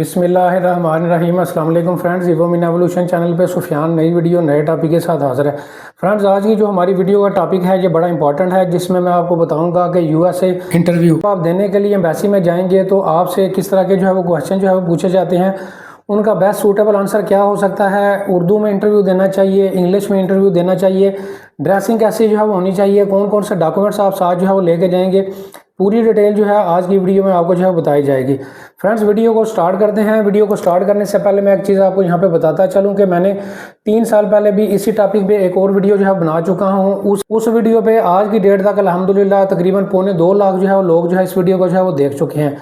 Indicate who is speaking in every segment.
Speaker 1: बिस्मिल्लाहिर्रहमानिर्रहीम। अस्सलाम वालेकुम फ्रेंड्स, इवोमिन एवोल्यूशन चैनल पे सुफियान नई वीडियो नए टॉपिक के साथ हाजिर है। फ्रेंड्स, आज की जो हमारी वीडियो का टॉपिक है ये बड़ा इंपॉर्टेंट है, जिसमें मैं आपको बताऊंगा कि यूएसए इंटरव्यू आप देने के लिए एम्बेसी में जाएंगे तो आपसे किस तरह के जो है वो क्वेश्चन जो है वो पूछे जाते हैं, उनका बेस्ट सूटेबल आंसर क्या हो सकता है। उर्दू में इंटरव्यू देना चाहिए, इंग्लिश में इंटरव्यू देना चाहिए, ड्रेसिंग कैसी जो है वो होनी चाहिए, कौन कौन से डॉक्यूमेंट्स आप साथ जो है वो लेके जाएंगे, पूरी डिटेल जो है आज की वीडियो में आपको जो है बताई जाएगी। फ्रेंड्स, वीडियो को स्टार्ट करते हैं। वीडियो को स्टार्ट करने से पहले मैं एक चीज़ आपको यहाँ पे बताता चलूँ कि मैंने 3 साल पहले भी इसी टॉपिक पे एक और वीडियो जो है बना चुका हूँ। उस वीडियो पे आज की डेट तक अल्हम्दुलिल्लाह तकरीबन 2.25 लाख जो है वो लोग जो है इस वीडियो को जो है वो देख चुके हैं।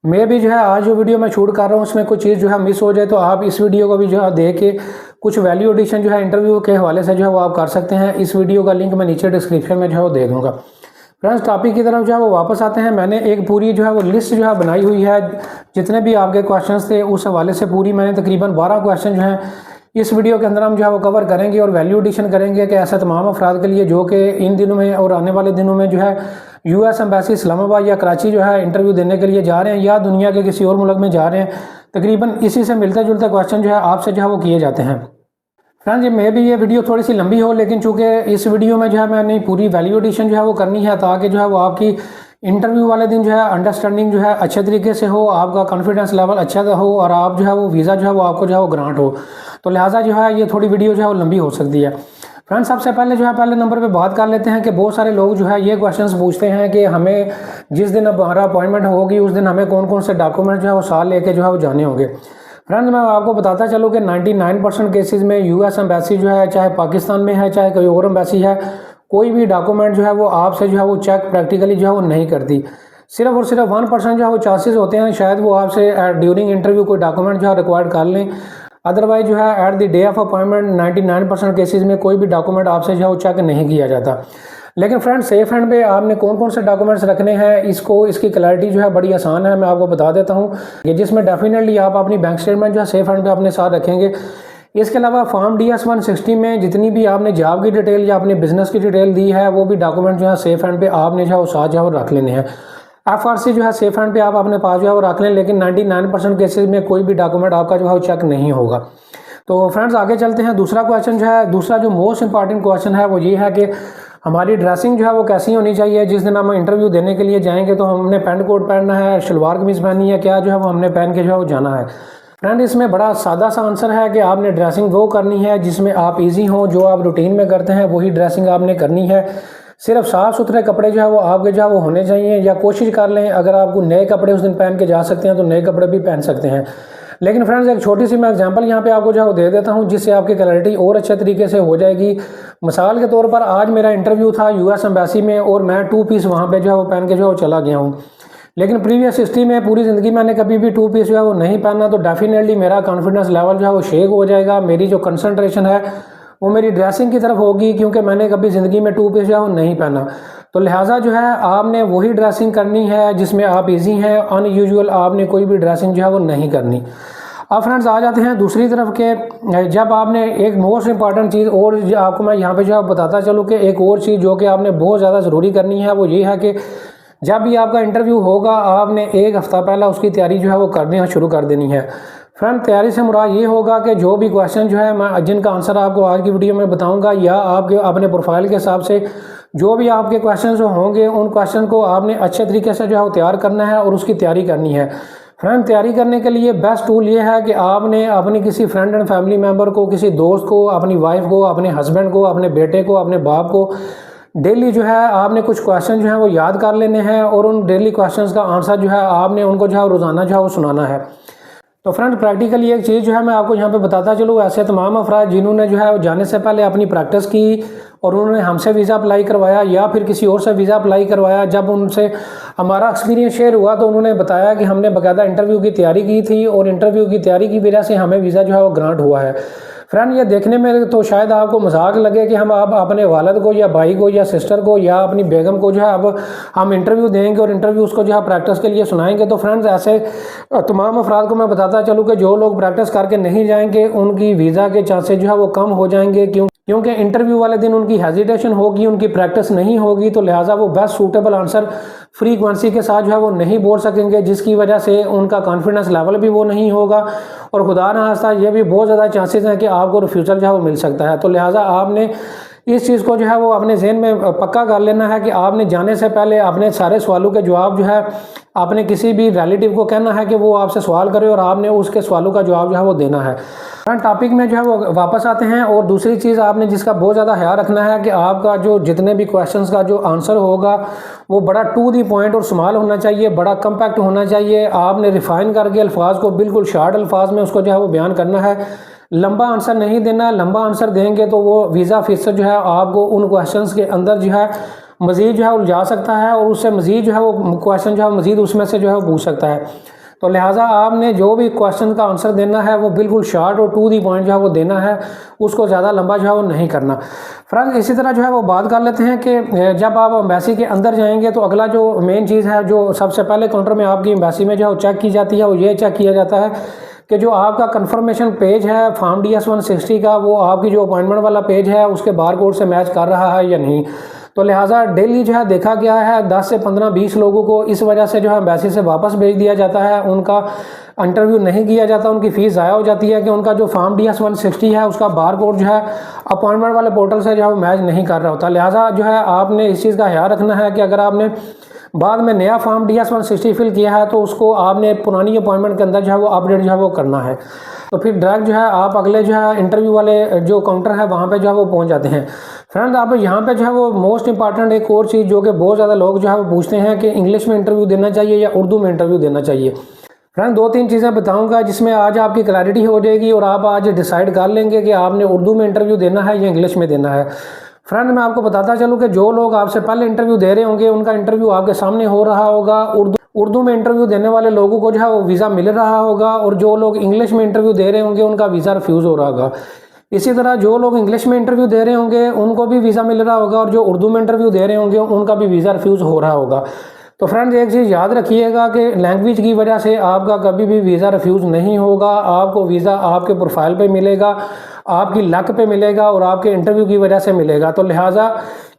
Speaker 1: मैं भी जो है आज जो वीडियो मैं शूट कर रहा हूँ उसमें कोई चीज़ जो है मिस हो जाए तो आप इस वीडियो को भी जो है देख के कुछ वैल्यू एडिशन जो है इंटरव्यू के हवाले से जो है वो आप कर सकते हैं। इस वीडियो का लिंक मैं नीचे डिस्क्रिप्शन में जो है वो दे दूँगा। फ्रेंड्स, टॉपिक की तरफ जो है वो वापस आते हैं। मैंने एक पूरी जो है वो लिस्ट जो है बनाई हुई है, जितने भी आपके क्वेश्चंस थे उस हवाले से पूरी मैंने तकरीबन 12 क्वेश्चन जो हैं इस वीडियो के अंदर हम जो है वो कवर करेंगे और वैल्यू एडिशन करेंगे कि ऐसे तमाम अफराद के लिए जो कि इन दिनों में और आने वाले दिनों में जो है यूएस एम्बेसी इस्लामाबाद या कराची जो है इंटरव्यू देने के लिए जा रहे हैं या दुनिया के किसी और मुल्क में जा रहे हैं, तकरीबन इसी से मिलते जुलते क्वेश्चन जो है आपसे जो है वो किए जाते हैं। फ्रेंड्स, मे भी ये वीडियो थोड़ी सी लंबी हो, लेकिन चूंकि इस वीडियो में जो है मैंने पूरी वैल्यू एडिशन जो है वो करनी है ताकि जो है वो आपकी इंटरव्यू वाले दिन जो है अंडरस्टैंडिंग जो है अच्छे तरीके से हो, आपका कॉन्फिडेंस लेवल अच्छा हो और आप जो है वो वीज़ा जो है वो आपको जो है वो ग्रांट हो। तो लिहाजा जो है ये थोड़ी वीडियो जो है वो लंबी हो सकती है। फ्रेंड्स, सबसे पहले जो है पहले नंबर पे बात कर लेते हैं कि बहुत सारे लोग जो है ये क्वेश्चंस पूछते हैं कि हमें जिस दिन हमारा अपॉइंटमेंट होगी उस दिन हमें कौन कौन से डॉक्यूमेंट जो है वो साथ लेके जो है वो जाने होंगे। फ्रेंड्स, मैं आपको बताता चलूँ कि 99% केसेस में यूएस एम्बेसी जो है, चाहे पाकिस्तान में है चाहे कोई और एम्बेसी है, कोई भी डॉक्यूमेंट जो है वो आपसे जो है वो चेक प्रैक्टिकली जो है वो नहीं करती। सिर्फ और सिर्फ 1% जो है वो चांसेस होते हैं शायद वो आपसे ड्यूरिंग इंटरव्यू कोई डॉक्यूमेंट जो है रिक्वायर्ड कर लें। अदरवाइज जो है at the day of appointment 99% cases में कोई भी डॉक्यूमेंट आपसे जो है वो चेक नहीं किया जाता। लेकिन फ्रेंड्स, सेफ हैंड पे आपने कौन कौन से डॉक्यूमेंट्स रखने हैं इसकी क्लैरिटी जो है बड़ी आसान है, मैं आपको बता देता हूँ। ये जिसमें डेफिनेटली आप अपनी बैंक स्टेटमेंट जो है सेफ हैंड पे अपने साथ रखेंगे। इसके अलावा फॉर्म DS 160 में जितनी भी आपने जॉब की डिटेल या अपने बिजनेस की डिटेल दी है वो भी डॉक्यूमेंट जो है सेफ हैंड पे आपने जो है वो साथ जो है वो रख लेने हैं। FRC जो है सेफ हैंड पे आप अपने पास जो है वो रख लें, लेकिन 99% केसेस में कोई भी डॉक्यूमेंट आपका जो है वो चेक नहीं होगा। तो फ्रेंड्स, आगे चलते हैं। दूसरा क्वेश्चन जो है, दूसरा जो मोस्ट इंपॉर्टेंट क्वेश्चन है वो ये है कि हमारी ड्रेसिंग जो है वो कैसी होनी चाहिए। जिस दिन हम इंटरव्यू देने के लिए जाएंगे तो हमने पैंट कोट पहनना है, शलवार कमीज़ पहननी है, क्या जो है वो हमने पहन के जो है वो जाना है। फ्रेंड, इसमें बड़ा सादा सा आंसर है कि आपने ड्रेसिंग वो करनी है जिसमें आप इजी हो, जो आप रूटीन में करते हैं वही ड्रेसिंग आपने करनी है। सिर्फ साफ़ सुथरे कपड़े जो है वो आपके जो है वो होने चाहिए, या कोशिश कर लें अगर आपको नए कपड़े उस दिन पहन के जा सकते हैं तो नए कपड़े भी पहन सकते हैं। लेकिन फ्रेंड्स, एक छोटी सी मैं एग्जांपल यहाँ पे आपको जो है वो दे देता हूँ जिससे आपकी क्लैरिटी और अच्छे तरीके से हो जाएगी। मिसाल के तौर पर आज मेरा इंटरव्यू था यूएस एम्बेसी में और मैं 2 पीस वहाँ पे जो है वो पहन के जो है वो चला गया हूँ। लेकिन प्रीवियस हिस्ट्री में पूरी ज़िंदगी मैंने कभी भी 2 पीस जो है वो नहीं पहना, तो डेफिनेटली मेरा कॉन्फिडेंस लेवल जो है वो शेक हो जाएगा। मेरी जो कंसंट्रेशन है वो मेरी ड्रेसिंग की तरफ होगी, क्योंकि मैंने कभी ज़िंदगी में 2 पीस जो है वो नहीं पहना। तो लिहाजा जो है आपने वही ड्रेसिंग करनी है जिसमें आप इजी हैं। अनयूजुअल आपने कोई भी ड्रेसिंग जो है वो नहीं करनी। अब फ्रेंड्स, आ जाते हैं दूसरी तरफ के, जब आपने एक मोस्ट इंपॉर्टेंट चीज़ और आपको मैं यहाँ पे जो है बताता चलूँ कि एक और चीज़ जो कि आपने बहुत ज़्यादा ज़रूरी करनी है वो ये है कि जब भी आपका इंटरव्यू होगा आपने 1 हफ़्ता पहले उसकी तैयारी जो है वो करनी शुरू कर देनी है। फ्रेंड, तैयारी से मुराद ये होगा कि जो भी क्वेश्चन जो है मैं जिनका आंसर आपको आज की वीडियो में बताऊंगा, या आपके अपने प्रोफाइल के हिसाब से जो भी आपके क्वेश्चन जो होंगे उन क्वेश्चन को आपने अच्छे तरीके से जो है वो तैयार करना है और उसकी तैयारी करनी है। फ्रेंड, तैयारी करने के लिए बेस्ट टूल ये है कि आपने अपने किसी फ्रेंड एंड फैमिली मेम्बर को, किसी दोस्त को, अपनी वाइफ को, अपने हस्बैंड को, अपने बेटे को, अपने बाप को डेली जो है आपने कुछ क्वेश्चन जो है वो याद कर लेने हैं और उन डेली क्वेश्चंस का आंसर जो है आपने उनको जो है रोज़ाना जो है वो सुनाना है। तो फ्रेंड, प्रैक्टिकली एक चीज़ जो है मैं आपको यहाँ पे बताता चलूँ, ऐसे तमाम अफराद जिन्होंने जो है जाने से पहले अपनी प्रैक्टिस की और उन्होंने हमसे वीज़ा अप्लाई करवाया या फिर किसी और से वीज़ा अप्लाई करवाया, जब उनसे हमारा एक्सपीरियंस शेयर हुआ तो उन्होंने बताया कि हमने बाकायदा इंटरव्यू की तैयारी की थी और इंटरव्यू की तैयारी की वजह से हमें वीज़ा जो है वो ग्रांट हुआ है। फ्रेंड, ये देखने में तो शायद आपको मजाक लगे कि हम अब अपने वालिद को या भाई को या सिस्टर को या अपनी बेगम को जो है अब हम इंटरव्यू देंगे और इंटरव्यू उसको जो है प्रैक्टिस के लिए सुनाएंगे। तो फ्रेंड्स, ऐसे तमाम अफराद को मैं बताता चलूँ कि जो लोग प्रैक्टिस करके नहीं जाएंगे उनकी वीज़ा के चांसेस जो है वो कम हो जाएंगे, क्योंकि इंटरव्यू वाले दिन उनकी हेजिटेशन होगी, उनकी प्रैक्टिस नहीं होगी, तो लिहाजा वो बेस्ट सूटेबल आंसर फ्रीक्वेंसी के साथ जो है वो नहीं बोल सकेंगे, जिसकी वजह से उनका कॉन्फिडेंस लेवल भी वो नहीं होगा और खुदा न खास्ता ये भी बहुत ज़्यादा चांसेस हैं कि आपको रिफ्यूज़ल जो है वो मिल सकता है। तो लिहाजा आपने इस चीज़ को जो है वो अपने जहन में पक्का कर लेना है कि आपने जाने से पहले अपने सारे सवालों के जवाब जो है आपने किसी भी रिलेटिव को कहना है कि वो आपसे सवाल करे और आपने उसके सवालों का जवाब जो है वो देना है। करंट टॉपिक में जो है वो वापस आते हैं। और दूसरी चीज़ आपने जिसका बहुत ज़्यादा ख्याल रखना है कि आपका जो जितने भी क्वेश्चंस का जो आंसर होगा वो बड़ा टू दी पॉइंट और स्मॉल होना चाहिए, बड़ा कम्पैक्ट होना चाहिए। आपने रिफाइन करके अल्फाज को बिल्कुल शार्ट अल्फाज में उसको जो है वो बयान करना है। लंबा आंसर नहीं देना, लंबा आंसर देंगे तो वो वीज़ा ऑफिसर जो है आपको उन क्वेश्चंस के अंदर जो है मज़ीद जो है उलझा सकता है और उससे मज़ीद जो है वो क्वेश्चन जो है मज़ीद उसमें से जो है वो पूछ सकता है। तो लिहाजा आपने जो भी क्वेश्चन का आंसर देना है वो बिल्कुल शार्ट और टू दी पॉइंट जो है वो देना है, उसको ज़्यादा लंबा जो है वो नहीं करना। फ्रेंड्स इसी तरह जो है वो बात कर लेते हैं कि जब आप एम्बेसी के अंदर जाएंगे तो अगला जो मेन चीज़ है जो सबसे पहले काउंटर में आपकी एम्बेसी में जो है चेक की जाती है वो ये चेक किया जाता है कि जो आपका कंफर्मेशन पेज है फॉर्म DS 160 का, वो आपकी जो अपॉइंटमेंट वाला पेज है उसके बार कोड से मैच कर रहा है या नहीं। तो लिहाजा डेली जो है देखा गया है 10 से 15-20 लोगों को इस वजह से जो है एम्बेसी से वापस भेज दिया जाता है, उनका इंटरव्यू नहीं किया जाता, उनकी फ़ीस ज़ाया हो जाती है कि उनका जो फॉर्म DS 160 है उसका बार कोड जो है अपॉइंटमेंट वाले पोर्टल से जो है मैच नहीं कर रहा होता। लिहाजा जो है आपने इस चीज़ का ख्याल रखना है कि अगर आपने बाद में नया फॉर्म DS 160 फिल किया है तो उसको आपने पुरानी अपॉइंटमेंट के अंदर जो है वो अपडेट जो है वो करना है। तो फिर डायरेक्ट जो है आप अगले जो है इंटरव्यू वाले जो काउंटर है वहाँ पे जो है वो पहुँच जाते हैं। फ्रेंड आप यहाँ पे जो है वो मोस्ट इंपॉर्टेंट एक और चीज़ जो कि बहुत ज़्यादा लोग जो है वो पूछते हैं कि इंग्लिश में इंटरव्यू देना चाहिए या उर्दू में इंटरव्यू देना चाहिए। फ्रेंड 2-3 चीज़ें बताऊँगा जिसमें आज आपकी क्लैरिटी हो जाएगी और आप आज डिसाइड कर लेंगे कि आपने उर्दू में इंटरव्यू देना है या इंग्लिश में देना है। फ्रेंड मैं आपको बताता चलूँ कि जो लोग आपसे पहले इंटरव्यू दे रहे होंगे उनका इंटरव्यू आपके सामने हो रहा होगा, उर्दू में इंटरव्यू देने वाले लोगों को जो है वो वीज़ा मिल रहा होगा और जो लोग इंग्लिश में इंटरव्यू दे रहे होंगे उनका वीज़ा रिफ्यूज़ हो रहा होगा। इसी तरह जो लोग इंग्लिश में इंटरव्यू दे रहे होंगे उनको भी वीज़ा मिल रहा होगा और जो उर्दू में इंटरव्यू दे रहे होंगे उनका भी वीज़ा रिफ्यूज़ हो रहा होगा। तो फ्रेंड्स एक चीज़ याद रखिएगा कि लैंग्वेज की वजह से आपका कभी भी वीज़ा रिफ्यूज़ नहीं होगा। आपको वीज़ा आपके प्रोफाइल पे मिलेगा, आपकी लक पे मिलेगा और आपके इंटरव्यू की वजह से मिलेगा। तो लिहाजा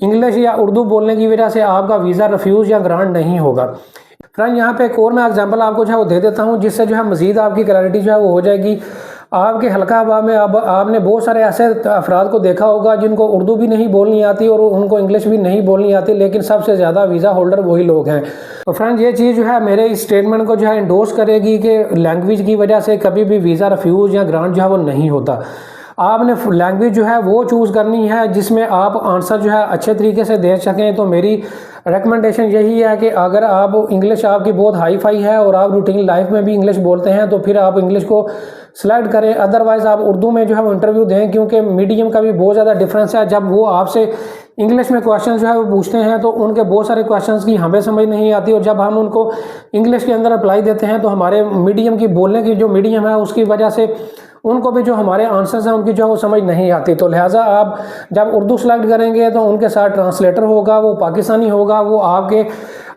Speaker 1: इंग्लिश या उर्दू बोलने की वजह से आपका वीज़ा रिफ्यूज़ या ग्रांट नहीं होगा। फ्रेंड यहाँ पे एक और मैं एग्जांपल आपको जो है वो दे देता हूँ जिससे जो है मज़ीद आपकी क्लैरिटी जो है वो हो जाएगी। आपके हल्का हवा में अब आपने बहुत सारे ऐसे अफराद को देखा होगा जिनको उर्दू भी नहीं बोलनी आती और उनको इंग्लिश भी नहीं बोलनी आती, लेकिन सबसे ज़्यादा वीज़ा होल्डर वही लोग हैं। तो फ्रेंड्स ये चीज़ जो है मेरे इस स्टेटमेंट को जो है इंडोर्स करेगी कि लैंग्वेज की वजह से कभी भी वीज़ा रिफ्यूज़ या ग्रांट जो है वो नहीं होता। आपने लैंग्वेज जो है वो चूज़ करनी है जिसमें आप आंसर जो है अच्छे तरीके से दे सकें। तो मेरी रिकमेंडेशन यही है कि अगर आप इंग्लिश आपकी बहुत हाई फाई है और आप रूटीन लाइफ में भी इंग्लिश बोलते हैं तो फिर आप इंग्लिश को सेलेक्ट करें, अदरवाइज़ आप उर्दू में जो है वो इंटरव्यू दें, क्योंकि मीडियम का भी बहुत ज़्यादा डिफरेंस है। जब वो आपसे इंग्लिश में क्वेश्चन जो है वो पूछते हैं तो उनके बहुत सारे क्वेश्चंस की हमें समझ नहीं आती और जब हम उनको इंग्लिश के अंदर अप्लाई देते हैं तो हमारे मीडियम की बोलने की जो मीडियम है उसकी वजह से उनको भी जो हमारे आंसर्स हैं उनकी जो वो समझ नहीं आती। तो लिहाजा आप जब उर्दू सेलेक्ट करेंगे तो उनके साथ ट्रांसलेटर होगा, वो पाकिस्तानी होगा, वो आपके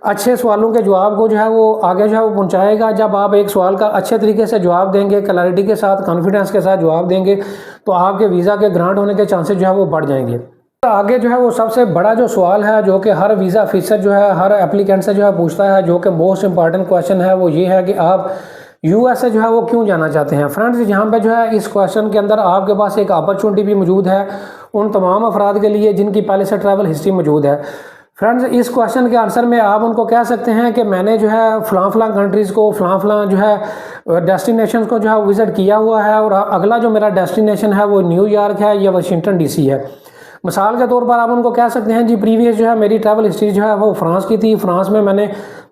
Speaker 1: अच्छे सवालों के जवाब को जो है वो आगे जो है वो पहुंचाएगा। जब आप एक सवाल का अच्छे तरीके से जवाब देंगे, क्लैरिटी के साथ, कॉन्फिडेंस के साथ जवाब देंगे तो आपके वीज़ा के ग्रांट होने के चांसेस जो है वो बढ़ जाएंगे। आगे जो है वो सबसे बड़ा जो सवाल है जो कि हर वीज़ा ऑफिसर जो है हर एप्लीकेंट से जो है पूछता है, जो कि मोस्ट इंपॉर्टेंट क्वेश्चन है, वो ये है कि आप USA जो है वो क्यों जाना चाहते हैं। फ्रेंड्स यहाँ पे जो है इस क्वेश्चन के अंदर आपके पास एक अपॉर्चुनिटी भी मौजूद है उन तमाम अफराद के लिए जिनकी पहले से ट्रैवल हिस्ट्री मौजूद है। फ्रेंड्स इस क्वेश्चन के आंसर में आप उनको कह सकते हैं कि मैंने जो है फ़लाँ कंट्रीज़ को फ़लाँ जो है डेस्टिनेशन को जो है विज़िट किया हुआ है और अगला जो मेरा डेस्टिनेशन है वो न्यूयॉर्क है या वाशिंगटन DC है। मिसाल के तौर पर आप उनको कह सकते हैं जी प्रीवियस जो है मेरी ट्रैवल हिस्ट्री जो है वो फ्रांस की थी, फ्रांस में मैंने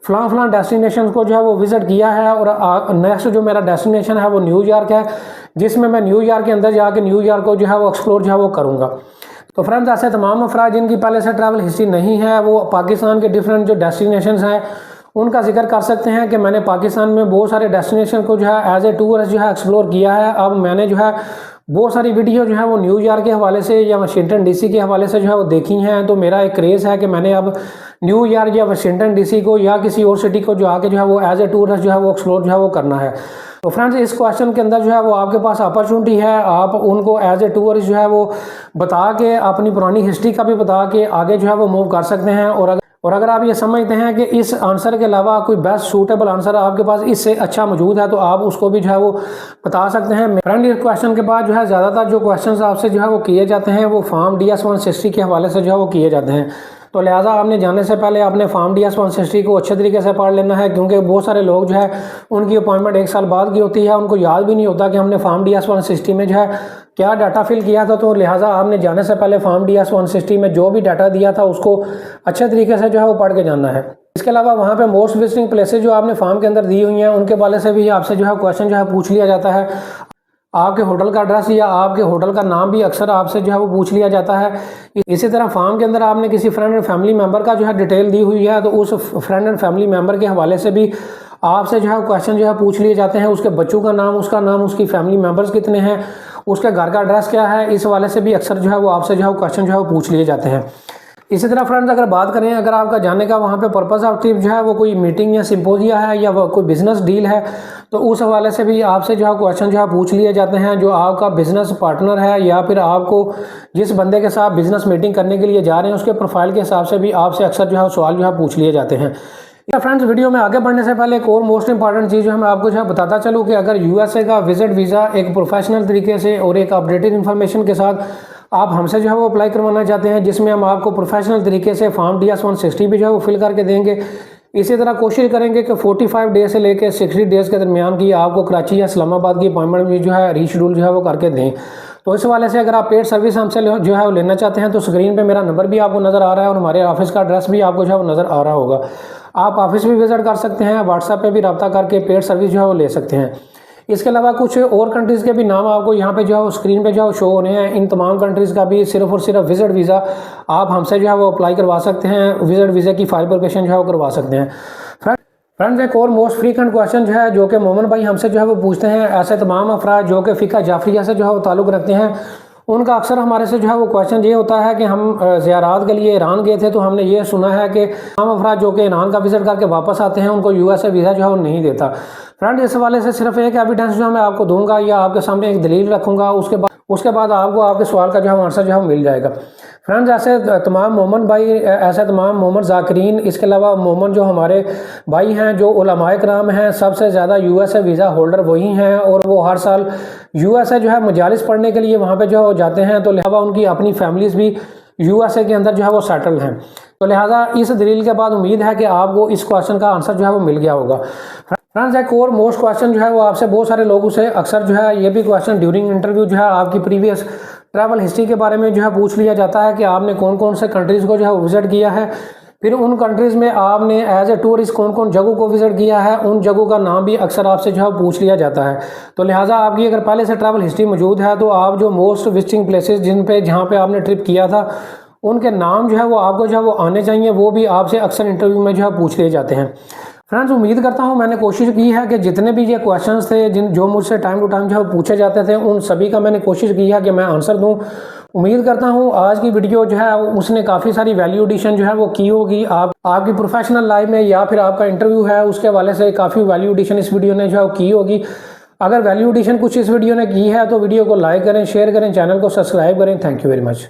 Speaker 1: फ़लाँ डेस्टिनेशन को जो है वो विज़िट किया है और नेक्स्ट जो मेरा डेस्टिनेशन है वो न्यूयॉर्क है, जिसमें मैं न्यूयॉर्क के अंदर जाके न्यूयॉर्क को जो है वो एक्सप्लोर जो है वो करूँगा। तो फ्रेंड्स ऐसे तमाम अफराद जिनकी पहले से ट्रैवल हिस्ट्री नहीं है वो पाकिस्तान के डिफरेंट जो डेस्टिनेशन हैं उनका जिक्र कर सकते हैं कि मैंने पाकिस्तान में बहुत सारे डेस्टिनेशन को जो है एज ए टूरिस्ट जो है एक्सप्लोर किया है। अब मैंने जो है बहुत सारी वीडियो जो है वो न्यूयॉर्क के हवाले से या वाशिंगटन DC के हवाले से जो है वो देखी हैं। तो मेरा एक क्रेज़ है कि मैंने अब न्यूयॉर्क या वाशिंगटन DC को या किसी और सिटी को जो आके जो है वो एज ए टूरिस्ट जो है वो एक्सप्लोर जो है वो करना है। तो फ्रेंड्स इस क्वेश्चन के अंदर जो है वो आपके पास अपॉर्चुनिटी है, आप उनको एज ए टूरिस्ट जो है वो बता के, अपनी पुरानी हिस्ट्री का भी बता के आगे जो है वो मूव कर सकते हैं। और अगर आप ये समझते हैं कि इस आंसर के अलावा कोई बेस्ट सूटेबल आंसर आपके पास इससे अच्छा मौजूद है तो आप उसको भी जो है वो बता सकते हैं। फ्रेंड इस क्वेश्चन के बाद जो है ज़्यादातर जो क्वेश्चंस आपसे जो है वो किए जाते हैं वो फॉर्म DS 160 के हवाले से जो है वो किए जाते हैं। तो लिहाजा आपने जाने से पहले आपने फॉर्म DS 160 को अच्छे तरीके से पढ़ लेना है, क्योंकि बहुत सारे लोग जो है उनकी अपॉइंटमेंट 1 साल बाद की होती है, उनको याद भी नहीं होता कि हमने फॉर्म DS 160 में जो है क्या डाटा फिल किया था। तो लिहाजा आपने जाने से पहले फॉर्म DS 160 में जो भी डाटा दिया था उसको अच्छे तरीके से जो है वो पढ़ के जाना है। इसके अलावा वहाँ पे मोस्ट विजिटिंग प्लेसेस जो आपने फॉर्म के अंदर दी हुई हैं उनके वाले से भी आपसे जो है क्वेश्चन जो है पूछ लिया जाता है। आपके होटल का एड्रेस या आपके होटल का नाम भी अक्सर आपसे जो है वो पूछ लिया जाता है। इसी तरह फॉर्म के अंदर आपने किसी फ्रेंड एंड फैमिली मेंबर का जो है डिटेल दी हुई है तो उस फ्रेंड एंड फैमिली मेंबर के हवाले से भी आपसे जो है क्वेश्चन जो है पूछ लिए जाते हैं। उसके बच्चों का नाम, उसका नाम, उसकी फैमिली मेंबर्स कितने हैं, उसके घर का एड्रेस क्या है, इस हवाले से भी अक्सर जो है वो आपसे जो है क्वेश्चन जो है वो पूछ लिए जाते हैं। इसी तरह फ्रेंड्स अगर बात करें, अगर आपका जाने का वहाँ पे पर्पस ऑफ ट्रिप जो है वो कोई मीटिंग या सिंपोजिया है या वो कोई बिजनेस डील है तो उस हवाले से भी आपसे जो है क्वेश्चन जो है पूछ लिए जाते हैं। जो आपका बिजनेस पार्टनर है या फिर आपको जिस बंदे के साथ बिजनेस मीटिंग करने के लिए जा रहे हैं उसके प्रोफाइल के हिसाब से भी आपसे अक्सर जो है सवाल जो है पूछ लिए जाते हैं। फ्रेंड्स वीडियो में आगे बढ़ने से पहले एक और मोस्ट इंपॉर्टेंट चीज़ जो है मैं आपको जो है बताता चलूँ कि अगर USA का विजिट वीज़ा एक प्रोफेशनल तरीके से और एक अपडेटेड इन्फॉर्मेशन के साथ आप हमसे जो है वो अप्लाई करवाना चाहते हैं, जिसमें हम आपको प्रोफेशनल तरीके से फॉर्म DS 160 भी जो है वो फिल करके देंगे। इसी तरह कोशिश करेंगे कि 45 डेज से लेकर 60 डेज़ के दरमियान की आपको कराची या इस्लामाबाद की अपॉइंटमेंट भी जो है रीशेड्यूल जो है वो करके दें। तो इस वाले से अगर आप पेड सर्विस हमसे जो है वो लेना चाहते हैं तो स्क्रीन पे मेरा नंबर भी आपको नज़र आ रहा है और हमारे ऑफिस का एड्रेस भी आपको जो है वो नज़र आ रहा होगा। आप ऑफिस भी विजिट कर सकते हैं, व्हाट्सएप पे भी रब्ता करके पेड सर्विस जो है वो ले सकते हैं। इसके अलावा कुछ और कंट्रीज़ के भी नाम आपको यहाँ पे जो है वो स्क्रीन पे जो है शो हो रहे हैं। इन तमाम कंट्रीज़ का भी सिर्फ और सिर्फ विजिट वीज़ा आप हमसे जो है वो अप्लाई करवा सकते हैं, विजिट वीज़ा की फाइल प्रिपरेशन जो है वो करवा सकते हैं। फ्रेंड्स एक और मोस्ट फ्रीक्वेंट क्वेश्चन जो है जो कि मोमन भाई हमसे जो है वो पूछते हैं, ऐसे तमाम अफराद जो कि फ़िका जाफरिया से जो है वो ताल्लुक़ रखते हैं, उनका अक्सर हमारे से जो है वो क्वेश्चन ये होता है कि हम ज़ियारात के लिए ईरान गए थे तो हमने ये सुना है कि तमाम अफराद जो कि ईरान का विजिट करके वापस आते हैं उनको USA वीज़ा जो है वो नहीं देता। फ्रेंड इस हवाले से सिर्फ एक एविडेंस जो मैं आपको दूंगा या आपके सामने एक दलील रखूँगा, उसके बाद आपको आपके सवाल का जो है आंसर जो है मिल जाएगा। फ्रेंड्स ऐसे तमाम मोमन भाई, ऐसे तमाम मोमन ज़ाकिरीन, इसके अलावा मोमन जो हमारे भाई हैं जो उलमाए कराम हैं, सबसे ज़्यादा USA वीज़ा होल्डर वही हैं और वो हर साल USA जो है मजालिस पढ़ने के लिए वहाँ पे जो जाते हैं। तो लिहाजा उनकी अपनी फैमिलीज़ भी USA के अंदर जो है वो सेटल्ड हैं। तो लिहाजा इस दलील के बाद उम्मीद है कि आपको इस क्वेश्चन का आंसर जो है वो मिल गया होगा। फ्रेंड्स एक और मोस्ट क्वेश्चन जो है वो आपसे बहुत सारे लोगों से अक्सर जो है ये भी क्वेश्चन ड्यूरिंग इंटरव्यू जो है आपकी प्रीवियस ट्रैवल हिस्ट्री के बारे में जो है पूछ लिया जाता है कि आपने कौन कौन से कंट्रीज़ को जो है विज़िट किया है, फिर उन कंट्रीज़ में आपने एज ए टूरिस्ट कौन कौन जगहों को विज़िट किया है, उन जगहों का नाम भी अक्सर आपसे जो है पूछ लिया जाता है। तो लिहाजा आपकी अगर पहले से ट्रैवल हिस्ट्री मौजूद है तो आप जो मोस्ट विजिटिंग प्लेसेस जहाँ पे आपने ट्रिप किया था उनके नाम जो है वो आपको जो है वो आने चाहिए, वो भी आपसे अक्सर इंटरव्यू में जो है पूछ लिए जाते हैं। फ्रेंड्स उम्मीद करता हूँ मैंने कोशिश की है कि जितने भी ये क्वेश्चंस थे जो मुझसे टाइम टू टाइम जो है पूछे जाते थे उन सभी का मैंने कोशिश की है कि मैं आंसर दूँ। उम्मीद करता हूँ आज की वीडियो जो है उसने काफ़ी सारी वैल्यू एडिशन जो है वो की होगी आपकी प्रोफेशनल लाइफ में, या फिर आपका इंटरव्यू है उसके हवाले से काफ़ी वैल्यू एडिशन इस वीडियो ने जो है की होगी। अगर वैल्यू एडिशन कुछ इस वीडियो ने की है तो वीडियो को लाइक करें, शेयर करें, चैनल को सब्सक्राइब करें। Thank you very much.